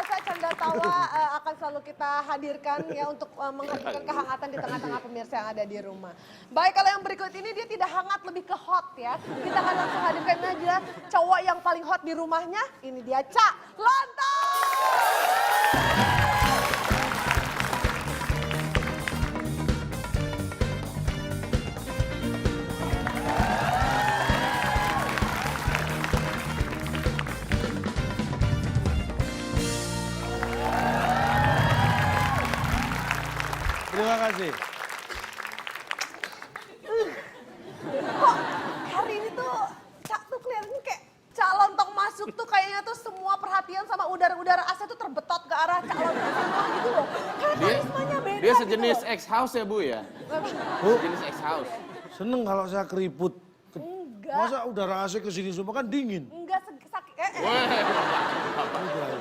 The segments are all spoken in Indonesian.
biasa canda tawa akan selalu kita hadirkan ya untuk menghadirkan kehangatan di tengah-tengah pemirsa yang ada di rumah. Baik, kalau yang berikut ini dia tidak hangat, lebih ke hot ya. Kita akan langsung hadirkan aja cowok yang paling hot di rumahnya. Ini dia Cak Lontong. Terima kasih. Kok hari ini tuh Cak tuh kelihatannya kayak Cak Lontong masuk tuh kayaknya tuh semua perhatian sama udara-udara AC tuh terbetot ke arah Cak Lontong semua gitu loh. Kayak karismanya beda Dia sejenis gitu loh. ex-house ya Bu ya? Bu, Sejenis ex-house. seneng kalau saya keriput. Enggak, Masa udara AC ke sini semua kan dingin. enggak sakit.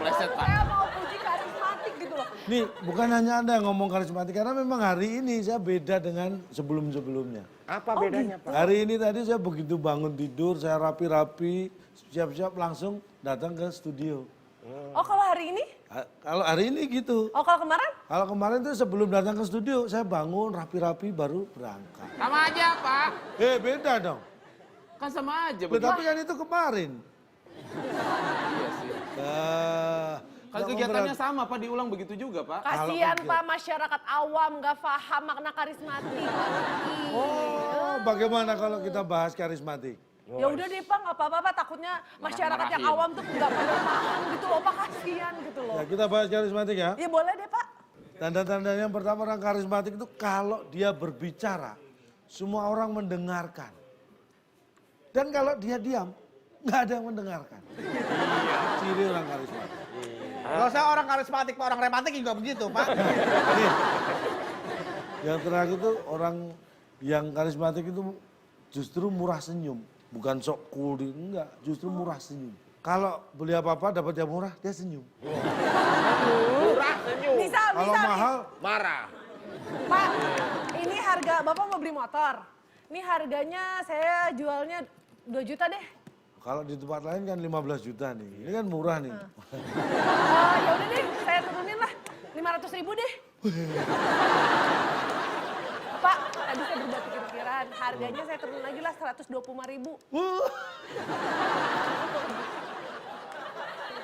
Pleset Pak. Saya mau puji karismatik gitu loh. Nih, bukan hanya Anda yang ngomong karismatik, karena memang hari ini saya beda dengan sebelum-sebelumnya. Apa bedanya Pak? Hari ini tadi saya begitu bangun tidur, saya rapi-rapi, siap-siap langsung datang ke studio. Oh kalau hari ini? Kalau hari ini gitu. Oh kalau kemarin? Kalau kemarin tuh sebelum datang ke studio, saya bangun rapi-rapi baru berangkat. Sama aja Pak. Beda dong. Kan sama aja. Loh, tapi kan itu kemarin. Iya sih. Kan nggak kegiatannya sama Pak, diulang begitu juga Pak. Kasihan Pak masyarakat awam gak paham makna karismatik. Oh, bagaimana kalau kita bahas karismatik? Ya udah deh Pak, nggak apa-apa Pak. Takutnya masyarakat yang awam tuh nggak pada paham gitu loh Pak, kasihan gitu loh. Ya, kita bahas karismatik ya. Ya boleh deh Pak. Tanda-tanda yang pertama orang karismatik itu kalau dia berbicara, semua orang mendengarkan. Dan kalau dia diam, nggak ada yang mendengarkan. Ciri orang karismatik. Kalau saya orang karismatik, Pak, orang rematik juga begitu, Pak. Nih, yang terakhir itu orang yang karismatik itu justru murah senyum. Bukan sok cool, enggak. Justru murah senyum. Kalau beli apa-apa dapat yang murah, dia senyum. Murah, senyum. Bisa, Kalau bisa. mahal, Marah. Pak, ini harga, Bapak mau beli motor. Ini harganya saya jualnya 2 juta deh. kalau di tempat lain kan 15 juta nih. Ini kan murah nih. Ya udah deh, saya turunin lah. 500.000 deh. Pak, tadi saya berubah pikir-pikiran. Harganya saya turun lagi lah 125.000.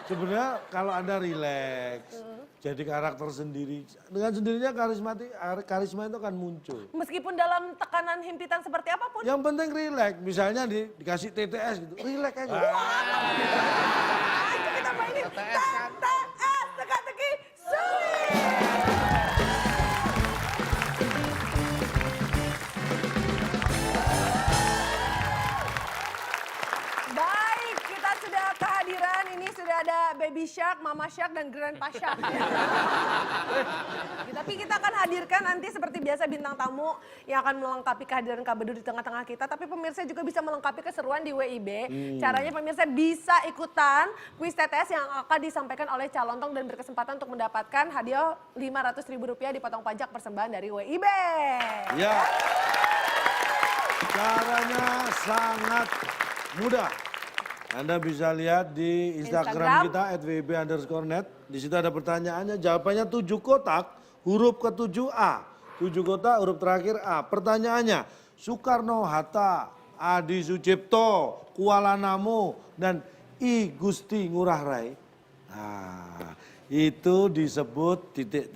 Sebenarnya kalau Anda rileks, jadi karakter sendiri, dengan sendirinya karisma itu akan muncul. Meskipun dalam tekanan himpitan seperti apapun. Yang penting rileks, misalnya dikasih TTS gitu, rileks aja. Ayo kita mainin TTS, teka-teki, sulit. Baik, kita sudah kehadiran, ini sudah ada Baby Shark, Mama Shark, dan Grandpa Shark. Tapi kita akan hadirkan nanti seperti biasa bintang tamu yang akan melengkapi kehadiran Kak Bedu di tengah-tengah kita. Tapi pemirsa juga bisa melengkapi keseruan di WIB. Caranya pemirsa bisa ikutan kuis TTS yang akan disampaikan oleh Cak Lontong dan berkesempatan untuk mendapatkan hadiah Rp500.000 dipotong pajak persembahan dari WIB. Ya, caranya sangat mudah. Anda bisa lihat di Instagram kita @wib_net. Di situ ada pertanyaannya, jawabannya 7 kotak, huruf ke-7A. 7 kotak, huruf terakhir A. Pertanyaannya, Soekarno Hatta, Adi Sucipto, Kuala Namu, dan I Gusti Ngurah Rai. Nah, itu disebut titik.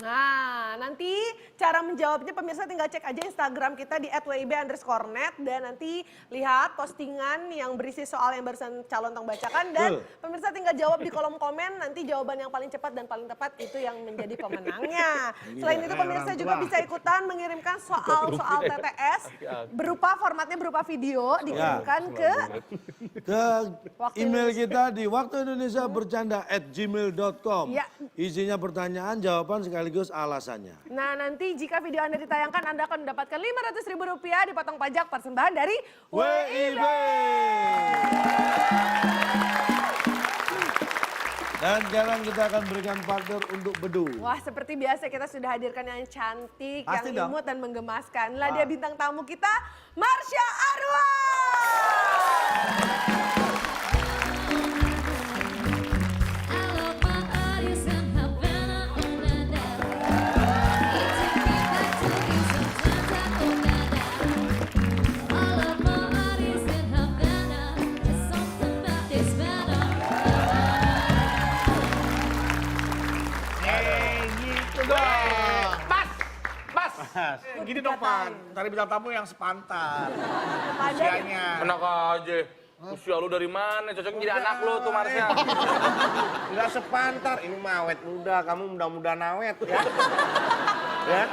Nah, nanti cara menjawabnya pemirsa tinggal cek aja Instagram kita di @wib_net dan nanti lihat postingan yang berisi soal yang barusan Cak Lontong bacakan dan pemirsa tinggal jawab di kolom komen, nanti jawaban yang paling cepat dan paling tepat itu yang menjadi pemenangnya. Selain itu pemirsa juga bisa ikutan mengirimkan soal-soal TTS berupa formatnya berupa video dikirimkan ke email kita di waktuindonesiabercanda@gmail.com. Ya. Isinya pertanyaan, jawaban sekaligus alasannya. Nah, nanti jika video Anda ditayangkan, Anda akan mendapatkan Rp500.000 dipotong pajak persembahan dari WIB. Dan sekarang kita akan berikan partner untuk Bedu. Wah, seperti biasa kita sudah hadirkan yang cantik, Pasti yang dong. imut dan mengemaskan. Lah dia bintang tamu kita, Marsha Arwan. Mas. Gini dong, Pan. Cari bintang tamu yang sepantar. Ada Usianya. Enak aja. Usia lu dari mana? Cocok jadi anak lu tuh, Marsha. Enggak sepantar. Ini mah awet muda. Kamu muda-muda awet ya. Ya.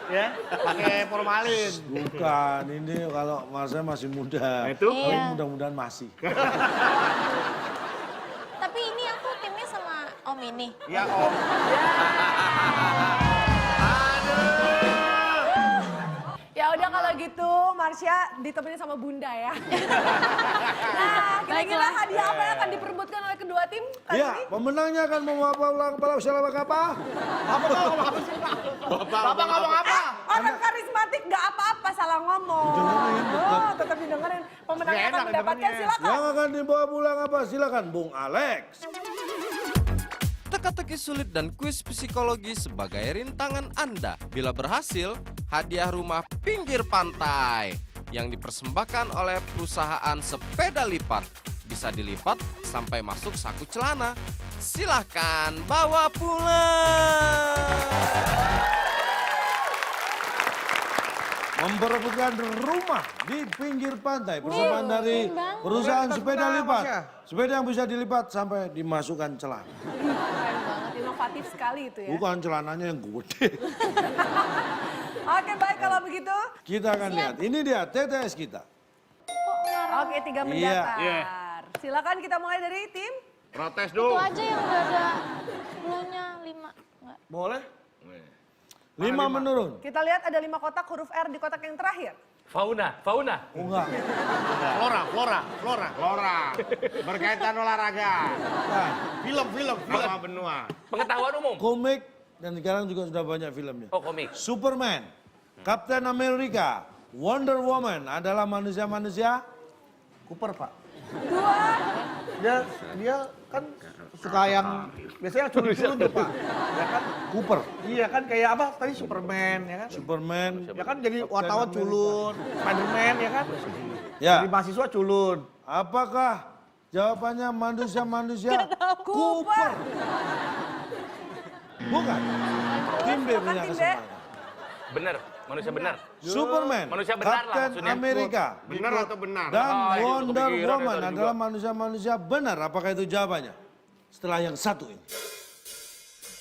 Ya. Pakai formalin. Bukan, ini kalau Marsha masih muda. Itu? Tapi Iya. mudah-mudahan masih. Tapi ini aku timnya sama Om ini. Ya, Om. Ya udah kalau gitu Marsha ditemenin sama Bunda ya. Nah, kira-kira Baiklah. hadiah apa yang akan diperebutkan oleh kedua tim kali Ya, ini? pemenangnya akan membawa pulang balap siapa apa? Bapak ngomong apa? Orang karismatik gak apa-apa salah ngomong. Oh, tetap didengerin. Pemenangnya Nggak akan enak mendapatkan dengernya. silakan. Yang akan dibawa pulang apa? Silakan Bung Alex. Teka-teki sulit dan kuis psikologi sebagai rintangan Anda. Bila berhasil, hadiah rumah pinggir pantai yang dipersembahkan oleh perusahaan sepeda lipat. Bisa dilipat sampai masuk saku celana. Silahkan bawa pulang. Memperebutkan rumah di pinggir pantai. Persembahan dari perusahaan sepeda lipat. Sepeda yang bisa dilipat sampai dimasukkan celana. Keren banget, inovatif sekali itu ya. Bukan celananya yang gede. Oke baik kalau begitu. Kita akan lihat. Ini dia TTS kita. Oke 3 mendaftar. Iya. Silakan kita mulai dari tim. Protes Itu dulu. aja yang udah ada clue-nya 5. Enggak. Boleh? 5 menurun. Kita lihat ada 5 kotak huruf R di kotak yang terakhir. Fauna. Oh, enggak. Flora. Berkaitan olahraga. Bukan. Film. Nama benua. Pengetahuan umum. Komik dan sekarang juga sudah banyak filmnya. Oh, komik. Superman, Captain America, Wonder Woman adalah manusia-manusia. Cooper, Pak. 2. Dia kan suka yang biasanya culun-culun tuh, Pak. Ya kan? Cooper, Iya kan kayak apa? Tadi Superman ya kan? Superman, Ya kan jadi wartawan culun, Spiderman ya kan? ya. Jadi mahasiswa culun. Apakah jawabannya manusia-manusia Cooper? Bukan. Tim B punya tim B. kesempatan. Bener. Manusia benar. Superman, Manusia benar lah Captain maksudnya. America, Benar atau benar? dan itu Wonder kepikiran Woman dari adalah manusia-manusia benar. Apakah itu jawabannya? Setelah yang satu ini.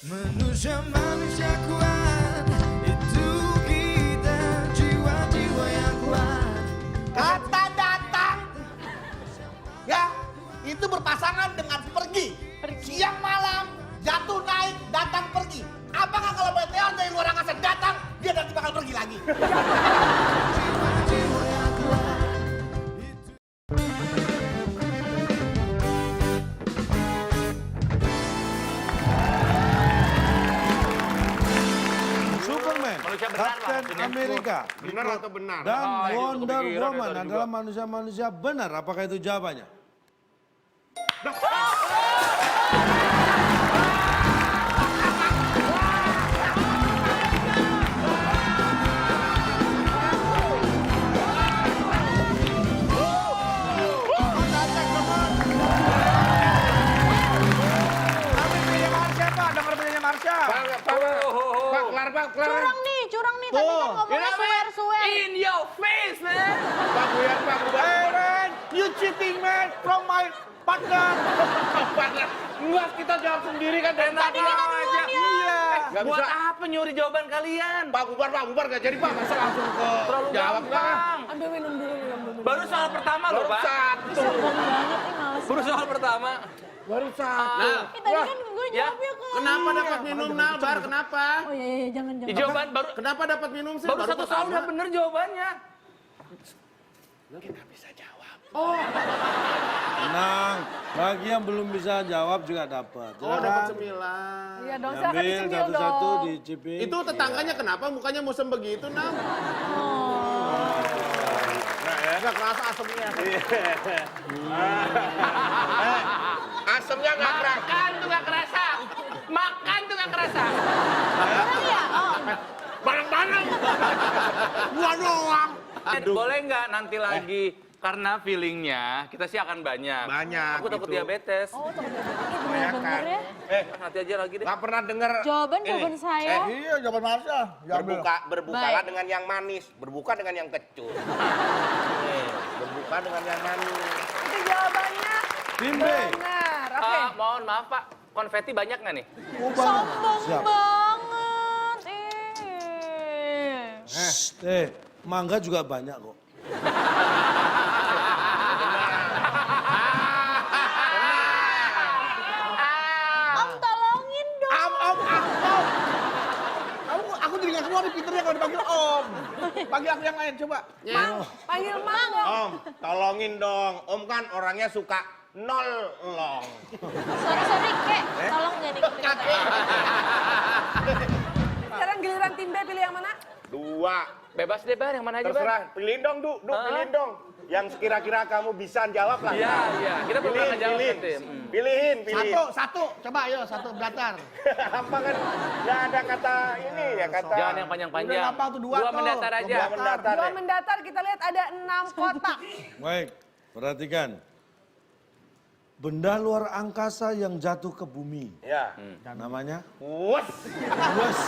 Manusia-manusia kuat, itu kita jiwa-jiwa yang kuat. Kata datang, ya itu berpasangan dengan pergi. Siang malam, jatuh naik, datang pergi. Apakah kalau meteor dari luar angkasa datang, dia nanti bakal pergi lagi? Superman, Manusia benar lah Captain maksudnya. America, Benar atau benar? dan itu Wonder kepikiran Woman dari adalah manusia-manusia benar. Apakah itu jawabannya? Kami pilih Marsha, Pak. Dengar pilihnya Marsha. Pak, kelar. Curang nih. Tadi kan ngomongnya swear. In your face, man. Pak Buyar, Pak. Hey, man. You cheating, man. From my partner. Enggak, kita jawab sendiri kan dari tadi aja. Iya. Gak Buat bisa. apa nyuri jawaban kalian? Pak, bubar gak jadi, Pak. Masa langsung ke Terlalu jawab, Pak. gampang. Ambil minum dulu. Baru soal pertama loh, Pak. Sombong banget nih males. Baru soal pertama. Baru satu. Tadi kan gue Ya. jawabnya ke. Kenapa dapat minum, Bar? Kenapa? Oh iya, jangan. Jawaban baru Kenapa dapat minum sih? baru satu soal udah bener jawabannya. Tenang, bagi yang belum bisa jawab juga dapat. Oh, dapat Silakan 9. Iya dong, silakan ambil dicemil satu-satu dong. dicipin. Itu tetangganya kenapa mukanya musem begitu, Nam? Nggak kerasa asemnya. Asemnya nggak kerasa. Makan tuh gak kerasa. Makan tuh gak kerasa. Barang-barang. Gua doang. Boleh nggak nanti lagi Karena feelingnya kita sih akan banyak. Banyak, Aku takut gitu. diabetes. Oh, bener-bener ya. Hati aja lagi deh. Nggak pernah denger Jawaban saya. Iya, jawaban Marsha. berbukalah Baik. dengan yang manis, berbuka dengan yang kecut. Berbuka dengan yang manis. Itu jawabannya Tim B. benar. Oke. Mohon maaf Pak, konfeti banyak nggak nih? Sombong Siap. banget. Mangga juga banyak kok. Om tolongin dong. Aku jadi nggak keluar di pinternya kalau dipanggil Om. Panggil aku yang lain, coba. Panggil Mang dong. Om, tolongin dong. Om kan orangnya suka nolong. Sorry, Kek. Tolong gak nih kita. Sekarang giliran tim B, pilih yang mana? 2. Bebas deh Bar, yang mana aja Bar? Terserah, pilihin dong, pilihin dong. Yang sekira-kira kamu bisa jawab lah. Iya. Kita belum pernah jawab pilihin. nanti. Pilihin. Satu. Coba ayo, satu datar. Apa kan nggak ada kata ini ya, kata. Jangan yang panjang-panjang. Udah gampang tuh, dua tuh. mendatar aja. Dua mendatar Dua deh. mendatar, kita lihat ada 6 kotak. Baik, perhatikan. Benda luar angkasa yang jatuh ke bumi. Ya. Namanya? Wus. Wes.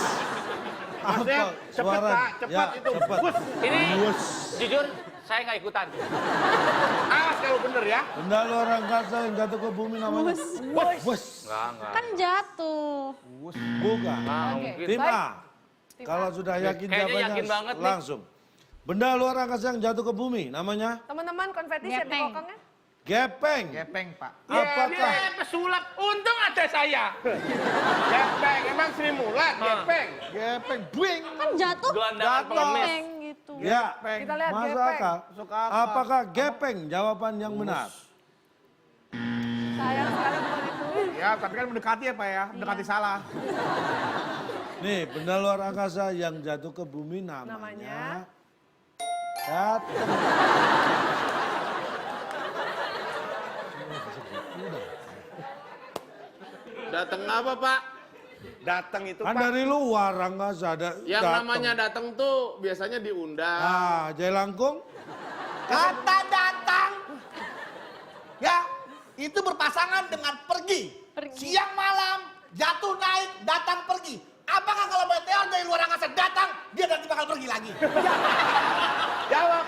Maksudnya cepet, Pak, cepat itu. Cepet. Wus. Ini Wes. jujur saya nggak ikutan. Awas kalau bener ya. Benda luar angkasa yang jatuh ke bumi namanya? Wes. Enggak. Kan jatuh. Bukan. Mungkin. Tim A. Kalau sudah yakin Kayaknya jawabannya yakin banget nih. langsung. Benda luar angkasa yang jatuh ke bumi namanya? Teman-teman, konfeti siap Gepeng. dipokongnya? Gepeng. Gepeng, Pak. Apakah Pesulap. Untung ada saya. Gepeng, emang Sri Mulat, gepeng. Gepeng, buing. Kan jatuh. Gelandangan pengemis. Gepeng gitu. ya? Kita lihat Masuk gepeng. akal. Masuk akal. Apakah gepeng jawaban yang benar? Sayang sekali bukan itu. Ya, tapi kan mendekati ya, Pak ya. Mendekati salah. Nih, benda luar angkasa yang jatuh ke bumi namanya? Namanya? Datang. Datang apa Pak? Datang itu Kan Pak. dari luar angkasa ada Yang datang. namanya datang tuh biasanya diundang. Ah, Jelangkung? Kata datang. Ya, itu berpasangan dengan pergi. Siang malam, jatuh naik, datang pergi. Apakah kalau meteor dari luar angkasa datang, dia nanti bakal pergi lagi? Jawab.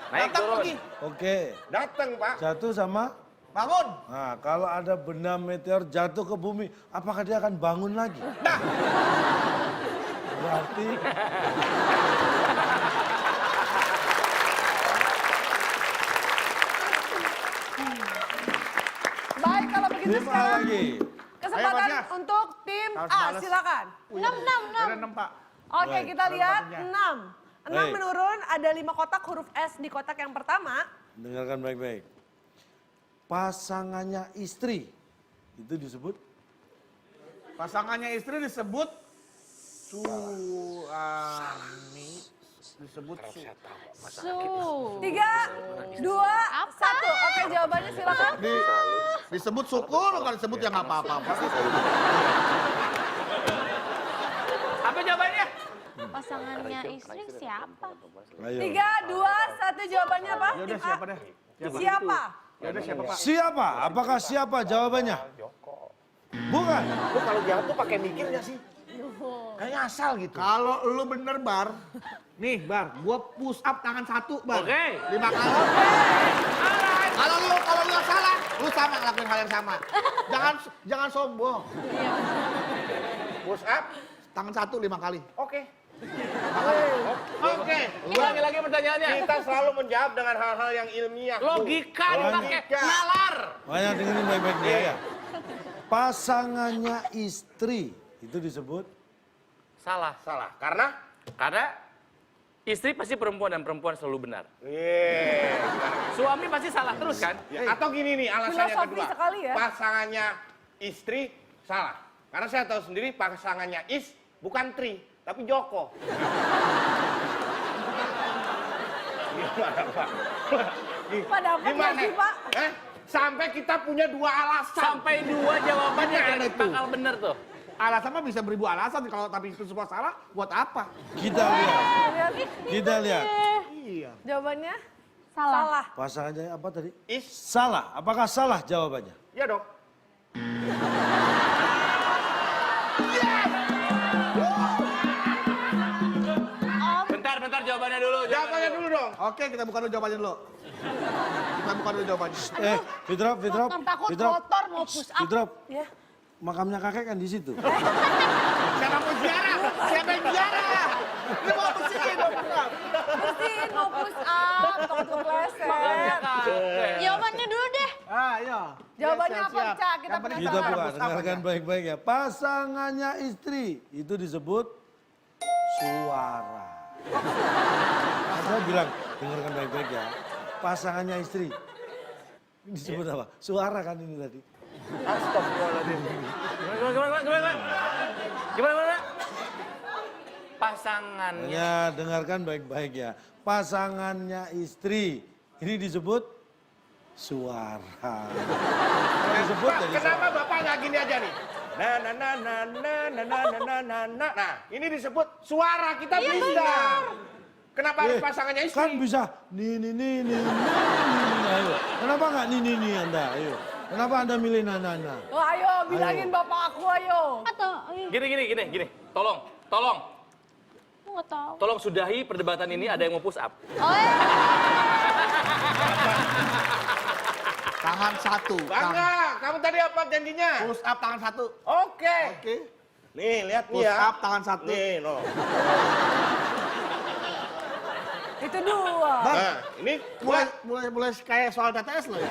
Naik Datang turun. pergi. Oke. Datang Pak. Jatuh sama? Bangun. Nah, kalau ada benda meteor jatuh ke bumi, apakah dia akan bangun lagi? Nah, Berarti Baik, kalau begitu tim A sekarang lagi. kesempatan Ayo, Mas, ya. untuk tim Harus A, balas. silakan. 6. ada 6, Pak. Oke, Baik, kita lihat 6. 6 Baik. menurun, ada 5 kotak huruf S di kotak yang pertama. Dengarkan baik-baik. Pasangannya istri, itu disebut? Pasangannya istri disebut suami. Disebut Su. 3, 2, 1. Oke, jawabannya silakan. disebut syukur, kalau disebut ya nggak apa-apa. Apa jawabannya? Pasangannya istri siapa? Ayo. 3, 2, 1. Jawabannya apa? Ya udah Tim A. siapa deh? Siapa? Ya udah siapa, Pak? Siapa? Apakah siapa jawabannya? Bukan. Lu kalau jatuh pakai mikirnya sih. Kayaknya asal gitu. Kalau lu bener, Bar. Nih, Bar, gua push up tangan 1, Bar. Oke. 5 kali. Kalau lu salah, lu sama ngelakuin hal yang sama. Jangan sombong. Push up. Tangan 1 5 kali. Oke. Oke. Ulangi lagi pertanyaannya. Kita selalu menjawab dengan hal-hal yang ilmiah. Bu. Logika dipakai Logika. nalar. Banyak dengerin baik-baik dia ya. Pasangannya istri, itu disebut? Salah. Salah. Karena? Karena istri pasti perempuan dan perempuan selalu benar. Iya. Suami pasti salah terus kan? Ya, atau gini nih alasannya Filosofi kedua. sekali ya. Pasangannya istri salah. Karena saya tahu sendiri pasangannya bukan Tri, tapi Joko. Gimana Pak? Pada apa nggak sih, Pak? Sampai kita punya 2 alasan. Sampai 2 jawabannya Gimana kayak itu? bakal bener tuh. Alasan mah bisa beribu alasan, kalau tapi itu semua salah, buat apa? Kita lihat. Lihat. Kita lihat. Iya. Jawabannya Salah. Pasangannya apa tadi? Is. Salah. Apakah salah jawabannya? Ya dong. Bentar jawabannya dulu. Jawabannya dulu dong. Oke, kita buka dulu jawabannya dulu. Kita buka dulu jawabannya. Fitrop. Takut kotor mau push up. Fitrop. Ya. Makamnya kakek kan di situ. Siapa mau ziarah? Siapa yang ziarah? Lu mau bersihin, mau push-up. Bersihin mau push up, takut kepleset. Jawabannya dulu deh. Ayo. Jawabannya Siap, apa, siap. Cak? Kita Yang penting Kita penasaran. buka, push up dengarkan aja. baik-baik ya. Pasangannya istri itu disebut suara. Saya bilang, dengarkan baik-baik ya. Pasangannya istri. Ini disebut apa? Suara kan ini tadi. Gimana? Pasangannya. Hanya dengarkan baik-baik ya. Pasangannya istri. Ini disebut suara. Kalau disebut Pak, jadi kenapa suara. Bapak nggak gini aja nih? Nah, ini disebut suara kita bisa. Kenapa harus pasangannya istri? Kan bisa ni. Ayo. Kenapa nggak ni Anda? Ayo. Kenapa Anda milih nana? Oh, ayo, bilangin bapak aku, ayo. Atau Gini. Tolong. aku nggak tahu. Tolong sudahi perdebatan ini, ada yang mau push up. Oh ya. Tangan satu. Bangga, kamu tadi apa janjinya? Push up tangan satu. Oke. Oke. Nih, lihat nih Push ya. up tangan satu. Nih, no. Itu dua. Nah, ini Mulai kayak soal TTS lo ya.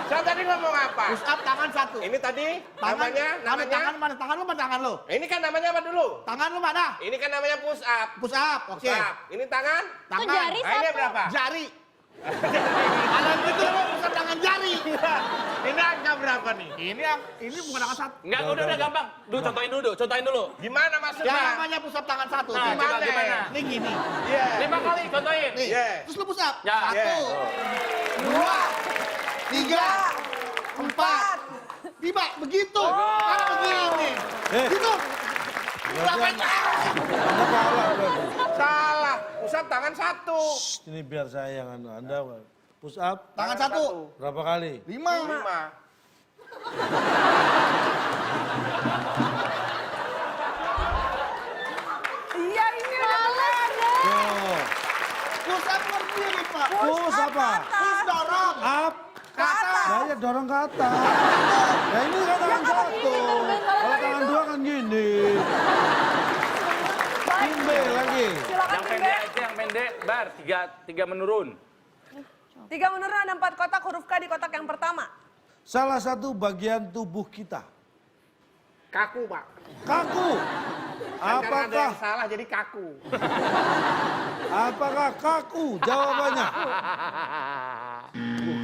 saya tadi ngomong apa? Push up tangan satu. Ini tadi Tangan, namanya. tangan mana? Tangan lu mana tangan lu? Ini kan namanya apa dulu? Tangan lu mana? Ini kan namanya push up. Push up. Push Oke. up. Ini tangan. Tangan. jari Nah, ini satu. berapa? Jari. Kalau gitu lo push up tangan jari. Ini angka berapa nih? Ini bukan tangan satu. Enggak, udah gampang. Contohin dulu. Gimana Yang maksudnya? namanya push up tangan satu. Nah, Gimana? coba gimana? Ini gini. Iya. 5 kali, contohin. Nih. Iya. Terus lu push up. Ya. Satu. Dua. Tiga. Empat. Lima. Begitu. Karena begini. Gitu. Berarti Anda kalah berarti. Salah. Push up tangan satu. Shh, ini biar saya yang Anda push up Tangan satu. berapa kali? 5. 5. Iya, ini udah benar. Tuh. Push up berdiri, Pak. Push apa? Push dorong. Up. Ke atas. Nah, ya dorong ke atas. Nah ini kan tangan satu. Kalau tangan dua kan gini. Timbe lagi. Silakan Yang Timbe. pendek aja, yang pendek. Bar, 3 menurun. 3 menurun, ada 4 kotak, huruf K di kotak yang pertama. Salah satu bagian tubuh kita. Kaku, Pak. Kaku. Kan karena ada Apakah yang salah jadi kaku. apakah kaku? Jawabannya.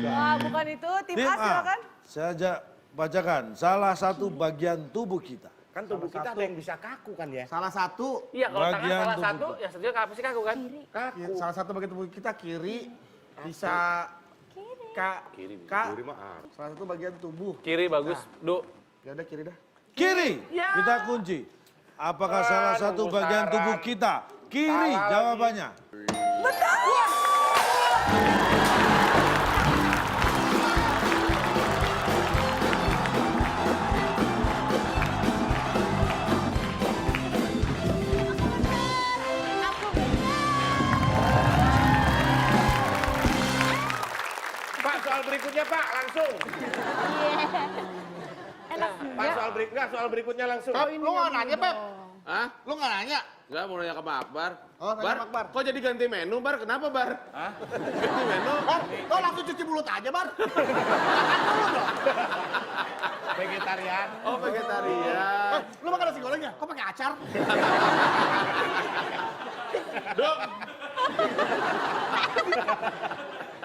Wah, bukan itu. Tim Tim A, A. silakan. Saya aja bacakan. Salah satu bagian tubuh kita. Kan tubuh kita ada yang bisa kaku kan ya? Salah satu. Iya, kalau tangan Bagian salah tubuh. satu, ya satunya apa sih kaku kan? Kaku. Ya, salah satu bagian tubuh kita kiri bisa Kiri mah A. salah satu bagian tubuh. Kiri bagus, Du. Ya udah kiri dah. Kiri. Kita kunci. Apakah salah satu nunggu bagian saran. tubuh kita? Kiri Salah lagi. jawabannya. Pak, soal berikutnya Pak, langsung. Enak. Pak, soal berikutnya langsung. Pep, lu nggak nanya, Pep? Hah? Lu nggak nanya? Enggak, mau nanya ke Pak Akbar. Oh, nanya Bar, Pak Akbar. kok jadi ganti menu, Bar? Kenapa, Bar? Hah? Ganti menu? Bar, lo langsung cuci mulut aja, Bar. Makan dulu dong. Vegetarian. Oh, vegetarian. Lu makan nasi gorengnya? Kok pakai acar? Dok.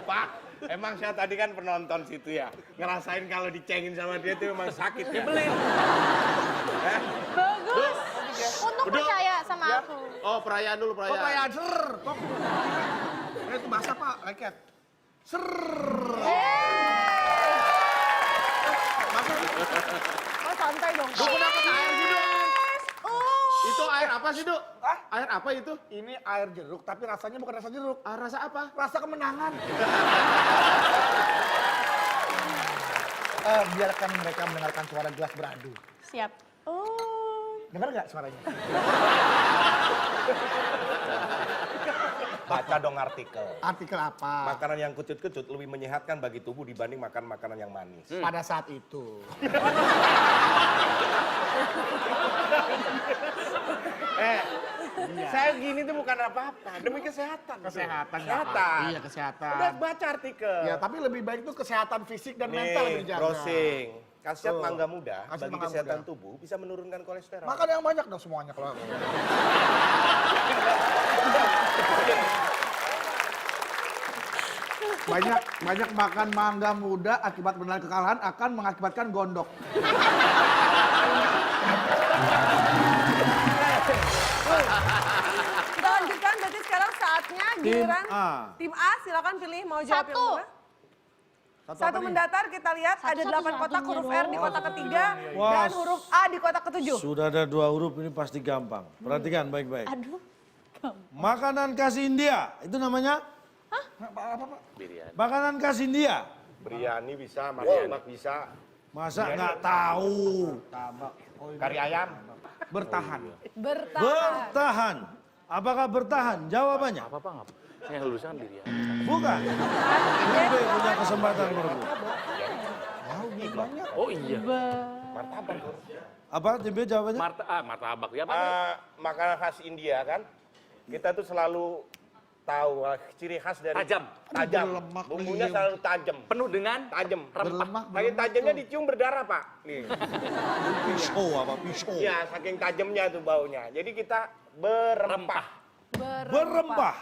Pak, emang saya tadi kan penonton situ ya. Ngerasain kalau dicengin sama dia itu memang sakit. Nyebelin. Bagus. Untung percaya sama aku. Oh, perayaan dulu, Kok perayaan. perayaan ser? Kok? Itu basah, Pak. Leket. Ser. Oh, santai dong. Lu dapat air sih, dong. Oh. Itu air apa sih, Duk? Hah? Air apa itu? Ini air jeruk, tapi rasanya bukan rasa jeruk. Rasa apa? Rasa kemenangan. Biarkan mereka mendengarkan suara gelas beradu. Siap. Oh. Dengar nggak suaranya? Baca dong artikel. Artikel apa? Makanan yang kecut-kecut lebih menyehatkan bagi tubuh dibanding makan makanan yang manis. Pada saat itu. Saya gini tuh bukan apa-apa, demi kesehatan. Kesehatan. Kesehatan. Iya, kesehatan. Udah baca artikel. Ya, tapi lebih baik itu kesehatan fisik dan Nih, mental lebih dijaga. browsing. Khasiat Tuh. mangga muda Khasiat bagi mangga kesehatan muda. tubuh bisa menurunkan kolesterol. Makan yang banyak dong semuanya kalau. banyak makan mangga muda akibat menelan kekalahan akan mengakibatkan gondok. Kita lanjutkan, berarti sekarang saatnya giliran A. tim A. Silakan pilih mau jawab yang Satu. mana. Satu mendatar, kita lihat ada 8 kotak huruf R di kotak ketiga Wah. dan huruf A di kotak ketujuh. Sudah ada 2 huruf ini pasti gampang. Perhatikan baik-baik. Aduh. Makanan khas India, itu namanya? Makanan khas India. Biryani bisa, martabak bisa, Masa nggak tahu? kari ayam. Bertahan. Bertahan. Bertahan. Apakah bertahan? Jawabannya. Yang lurusan diri ya. Bukan. Tim B punya kesempatan berebut. Oh iya. Martabak. Apa tim B jawabannya? Martabak ya apa? Makanan khas India kan, kita tuh selalu tahu ciri khas dari Tajam. Berlemak, Bumbunya liam. selalu tajam. Penuh dengan Tajam. Berlemak, Saking tajamnya dicium berdarah, Pak. Nih. Pisau apa pisau? Iya, saking tajamnya tuh baunya. Jadi kita berempah. Berempah.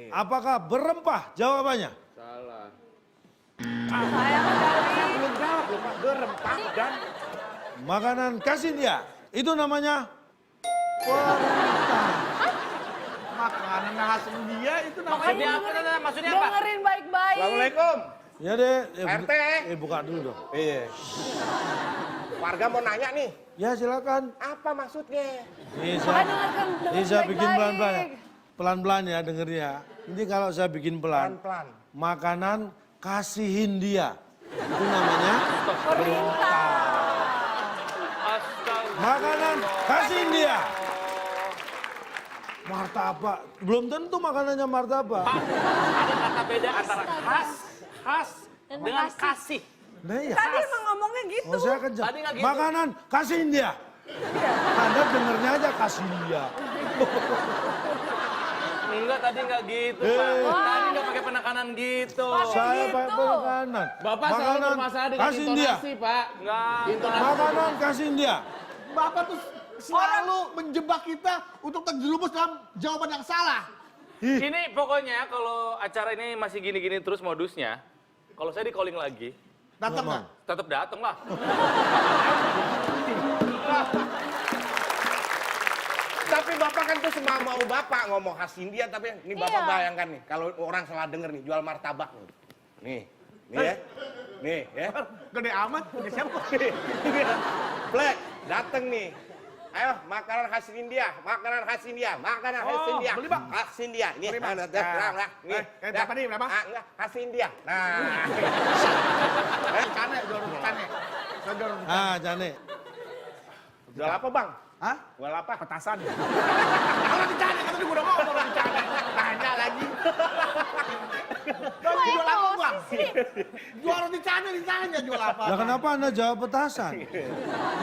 Apakah berempah? Jawabannya. Belum jawab loh, Pak. Berempah dan Makanan khas India. Itu namanya Makanan khas India itu namanya. maksudnya apa? Maksudnya apa? Dengerin baik-baik. Assalamualaikum. ya deh. RT. Buka dulu dong. Iya. Warga mau nanya nih, Ya silakan. apa maksudnya? Bisa. Dengarkan Bisa bikin baik-baik. pelan-pelan ya. Pelan-pelan ya dengernya. Ini kalau saya bikin pelan. Pelan-pelan. Makanan kasih Hindia. Itu namanya Perintah. Astaga. makanan kasih India. Martabak. Belum tentu makanannya martabak. Ada kata beda antara khas dengan kasih. Nah iya. Tadi emang ngomongnya gitu. Oh saya kejar. Tadi nggak gitu. Makanan kasih India. Anda dengernya aja kasih India. Enggak, tadi enggak gitu, Pak. Tadi enggak pakai penekanan gitu. Saya pakai penekanan. Bapak selalu bermasalah dengan kasih India. intonasi, Pak. Enggak. Makanan kasih India. Bapak tuh selalu menjebak kita untuk terjerumus dalam jawaban yang salah. Ini pokoknya kalau acara ini masih gini-gini terus modusnya, kalau saya di calling lagi, Datang nggak? tetap datang lah. Tapi Bapak kan tuh semua mau Bapak ngomong khas India, tapi ini Bapak Iya. bayangkan nih, kalau orang salah denger nih, jual martabak nih. Nih ya. Nih ya. Gede amat, punya siapa? Black, dateng nih. Ayo, makanan khas India, makanan khas India, makanan khas Oh, India. beli, Bang. Khas India. Ini Beli, Bang. nih. Berapa nih, berapa? Enggak, khas India. Nah. Cane, jual roti cane. Saya jual roti cane. Ah, Jane. Jual apa, Bang? Hah? Jual apa? Petasan. Kalau roti cane, kan tadi gue udah ngomong roti cane. Nanya lagi. Bang, jual apa, Bang? Jual roti cane ditanya jual apa. Lah kenapa Anda jawab petasan?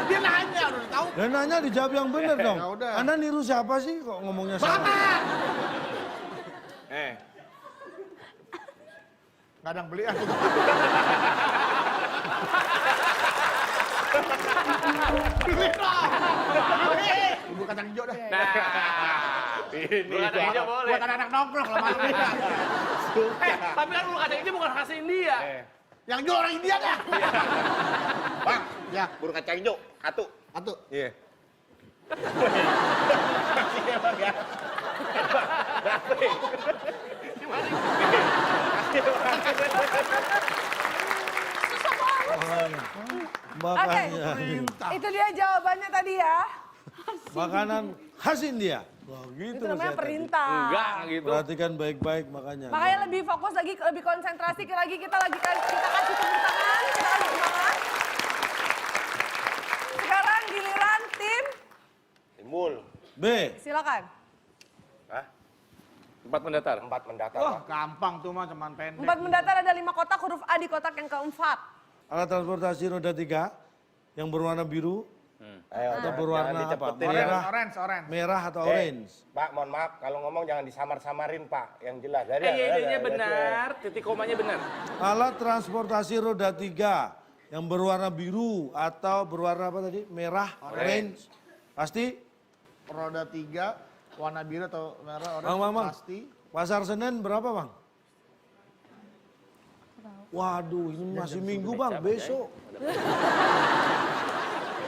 Dia nanya, udah tahu. Dan nanya dijawab yang benar dong. Ya udah. Anda niru siapa sih kok ngomongnya salah? Bapak! Eh, Nggak ada yang beli aku. Beli dong! Beli! Bubur kacang hijau dah. Nah, ini bulu kacang hijau boleh. Buat anak-anak nongkrong kalau malam ini. Tapi kan bulu kacang hijau bukan khas India. Yang jual orang India dah. Bang, Ya, buru kacang hijau, atu. satu. Iya. Makasih ya, Bang ya. Oke, Makanya. itu dia jawabannya tadi ya. makanan khas India. Wah, gitu Itu namanya saya tadi. perintah. Enggak gitu. Perhatikan baik-baik makanya. Makanya lebih fokus lagi, lebih konsentrasi lagi kita kasih tepuk tangan, kita kasih semangat. Sekarang giliran tim, Timbul. B. silakan. Hah? 4 mendatar. 4 mendatar. Wah, Pak. gampang tuh mah, cuman pendek. 4 mendatar ada 5 kotak, huruf A di kotak yang keempat. Alat transportasi roda 3 yang berwarna biru Ayo, atau jangan berwarna apa? dicepetin. Merah, Orange. merah atau Eh, orange? Pak, mohon maaf, kalau ngomong jangan disamar-samarin, Pak. Yang jelas. Ide-idenya benar, titik komanya benar. Alat transportasi roda 3 yang berwarna biru atau berwarna apa tadi? Merah, orange. Pasti? Roda 3, warna biru atau merah, orange. Bang. Pasti. Pasar Senen berapa Bang? Waduh, ini masih minggu Bang, besok.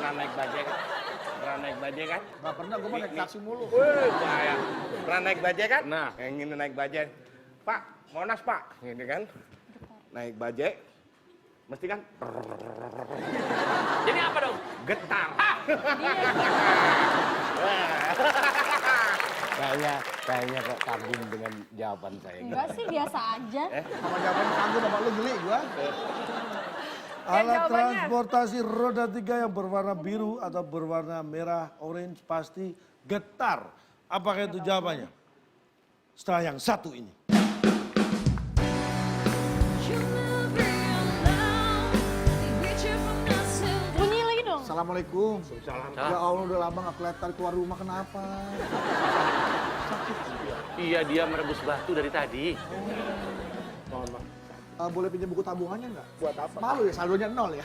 Pernah naik bajai kan? Pernah naik bajai kan? Gak pernah, gue mau naik taksi mulu. Wih, bahaya. Pernah naik bajai kan? Nah. Yang ingin naik bajai. Pak, Monas Pak. Gini kan? Naik bajai. Mesti kan? Jadi apa dong? Getar. Kayaknya kok kagum dengan jawaban saya. Enggak sih, biasa aja. Sama jawaban kagum bapak lu geli gue. Alat jawabannya? transportasi roda 3 yang berwarna biru atau berwarna merah, orange pasti getar. Apakah itu jawabannya? Setelah yang satu ini. Bunyi lagi dong. Assalamualaikum. Ya Allah, udah lama gak kelihatan keluar rumah, kenapa? Iya, dia merebus batu dari tadi. Boleh pinjam buku tabungannya nggak? Buat apa? Malu ya, saldonya 0 ya.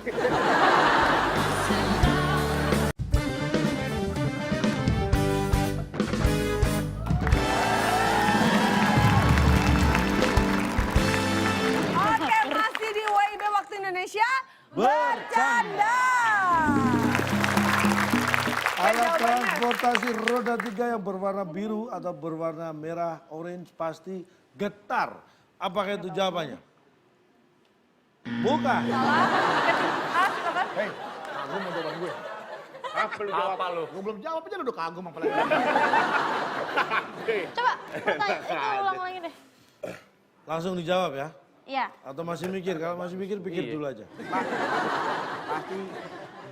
Oke, masih di WIB Waktu Indonesia Bercanda. Alat transportasi roda 3 yang berwarna biru atau berwarna merah, orange pasti getar. Apakah itu jawabannya? Bukan. A, silakan. Hei, kagum mau jawaban gue. Apa lu jawab? Apa lu? Gue belum jawab aja lu udah kagum apalagi. Coba, itu ulang lagi deh. Langsung dijawab ya? Iya. Atau masih mikir? Kalau masih mikir, pikir Iya. dulu aja. Pasti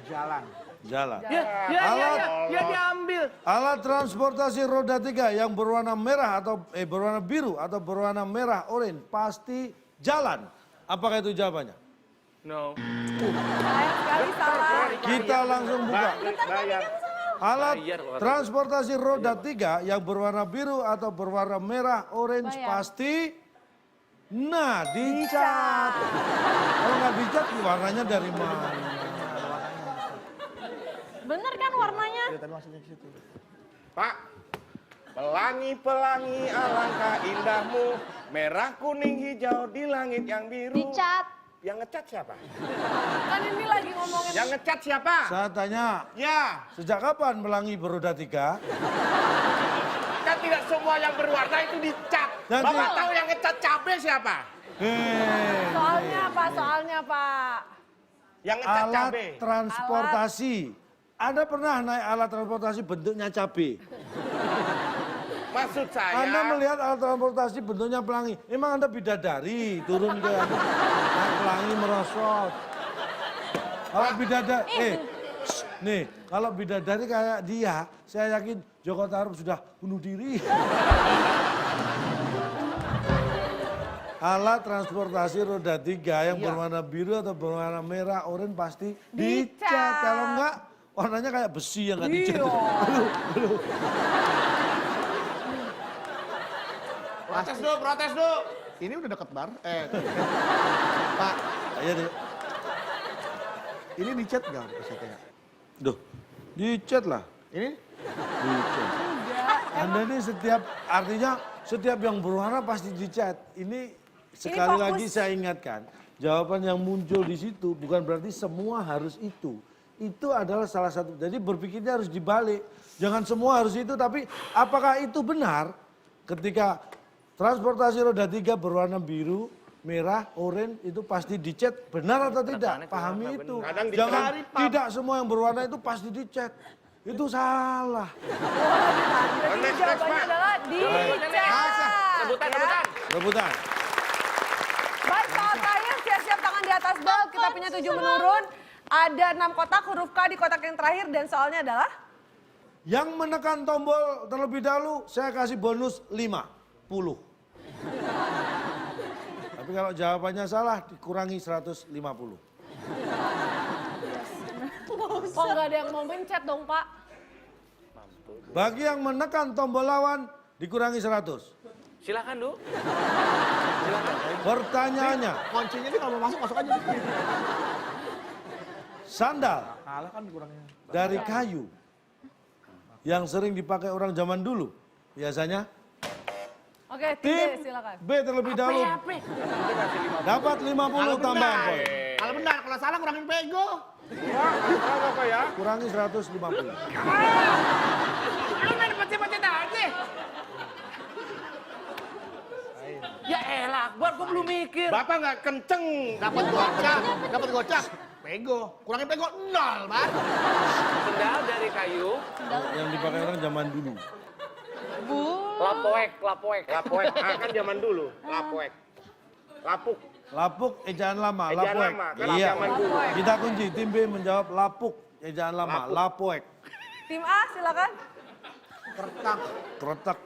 jalan. Jalan. Ya diambil. Alat transportasi roda 3 yang berwarna merah atau berwarna biru atau berwarna merah, orange pasti jalan. Apakah itu jawabannya? No. Sayang sekali salah. Kita langsung buka. Bayar. Alat Bayar orang. transportasi roda 3 yang berwarna biru atau berwarna merah, orange Bayar. pasti dicat. Kalau nggak dicat, warnanya dari mana? Bener kan warnanya? Ya, tadi maksudnya ke situ. Pak, pelangi-pelangi alangkah indahmu, merah, kuning, hijau di langit yang biru. Dicat. Yang ngecat siapa? Kan ini lagi ngomongin. Yang ngecat siapa? Saya tanya, Ya, sejak kapan pelangi beroda 3? kan tidak semua yang berwarna itu dicat. Nanti- Bapak tahu yang ngecat cabe siapa? Soalnya apa? Soalnya Pak. Yang ngecat Alat cabe. transportasi. Anda pernah naik alat transportasi bentuknya cabai? Maksud saya, Anda melihat alat transportasi bentuknya pelangi. Emang Anda bidadari turun ke naik pelangi merosot. Kalau bidadari, nih kalau bidadari kayak dia, saya yakin Joko Tarub sudah bunuh diri. Alat transportasi roda 3 yang berwarna biru atau berwarna merah, oranye pasti dicat. Kalau enggak, warnanya kayak besi yang nggak dicat. protes dulu, protes dulu. Ini udah deket bar. Pak, Ayo deh. ini dicat nggak pesertanya? Duh, dicat lah. Ini Dicat. Anda ini artinya setiap yang berwarna pasti dicat. Ini sekali fokus. lagi saya ingatkan, jawaban yang muncul di situ bukan berarti semua harus itu. Itu adalah salah satu, jadi berpikirnya harus dibalik. Jangan semua harus itu, tapi apakah itu benar ketika transportasi roda 3 berwarna biru, merah, oranye itu pasti dicat, benar atau tidak? Pahami itu. Kadang Jangan dicari, Pak. tidak semua yang berwarna itu pasti dicat. Itu salah. Berarti jawabannya adalah dicek. Rebutan, Ya. rebutan. Rebutan. Baik, soal terakhir, siap-siap tangan di atas bal. Kita punya 7 menurun. Ada 6 kotak, huruf K di kotak yang terakhir. Dan soalnya adalah? Yang menekan tombol terlebih dahulu, saya kasih bonus 50. Tapi kalau jawabannya salah, dikurangi 150. Oh, nggak ada yang mau mencet dong, Pak. Bagi yang menekan tombol lawan, dikurangi 100. Silakan, Du. Pertanyaannya, Kuncinya nih kalau mau masuk, masuk aja. sandal Kalah kan dikurangin. dari kayu yang sering dipakai orang zaman dulu, biasanya Oke, tim tim B, silakan. B terlebih dahulu dapat 50 tambahan poin. Kalau benar, kalau salah kurangin pego. Apa ya? Kurangi 150. Lu main pecet-pecet aja. Ya elah, Akbar, gua belum mikir. Bapak nggak kenceng. Dapat gocap, dapat gocap. Pego, kurangin pego 0, Bar. Sendal dari kayu. Yang dipakai orang zaman dulu. Lapoek. Lapoek. Ah, kan zaman dulu. Lapoek. Lapuk. Lapuk ejaan lama, Ejaan lapoek. lama, kan Iya. zaman dulu. Kita kunci, tim B menjawab lapuk ejaan lama, Lapuk. lapoek. Tim A, silakan. Kertak, Keretak,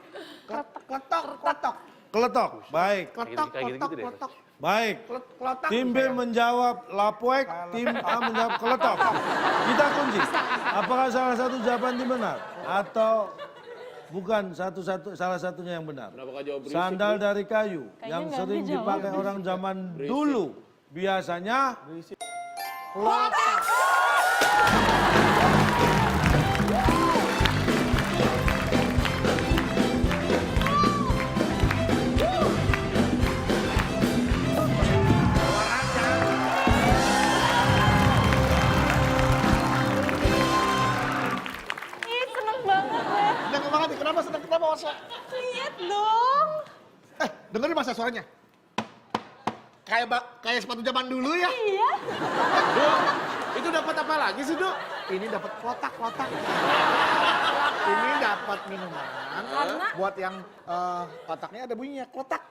kletok, kletok. keletok. Baik, Kletok, Kayak gitu-gitu kletok, deh. kletok. baik. Kletok. Tim B menjawab lapoek, tim A menjawab keletok. Kita kunci. Apakah salah satu jawaban ini benar atau bukan salah satunya yang benar? Sandal dari kayu yang nggak sering dijawab. dipakai orang zaman dulu. Biasanya Ih, seneng banget deh. Seneng banget nih, kenapa seneng? Kenapa masa? Lihat dong. Dengerin masa suaranya. Kayak sepatu zaman dulu ya. Iya. Itu dapat apa lagi sih, Du? Ini dapat kotak. Ini dapat minuman. Buat yang kotaknya ada bunyinya, kotak.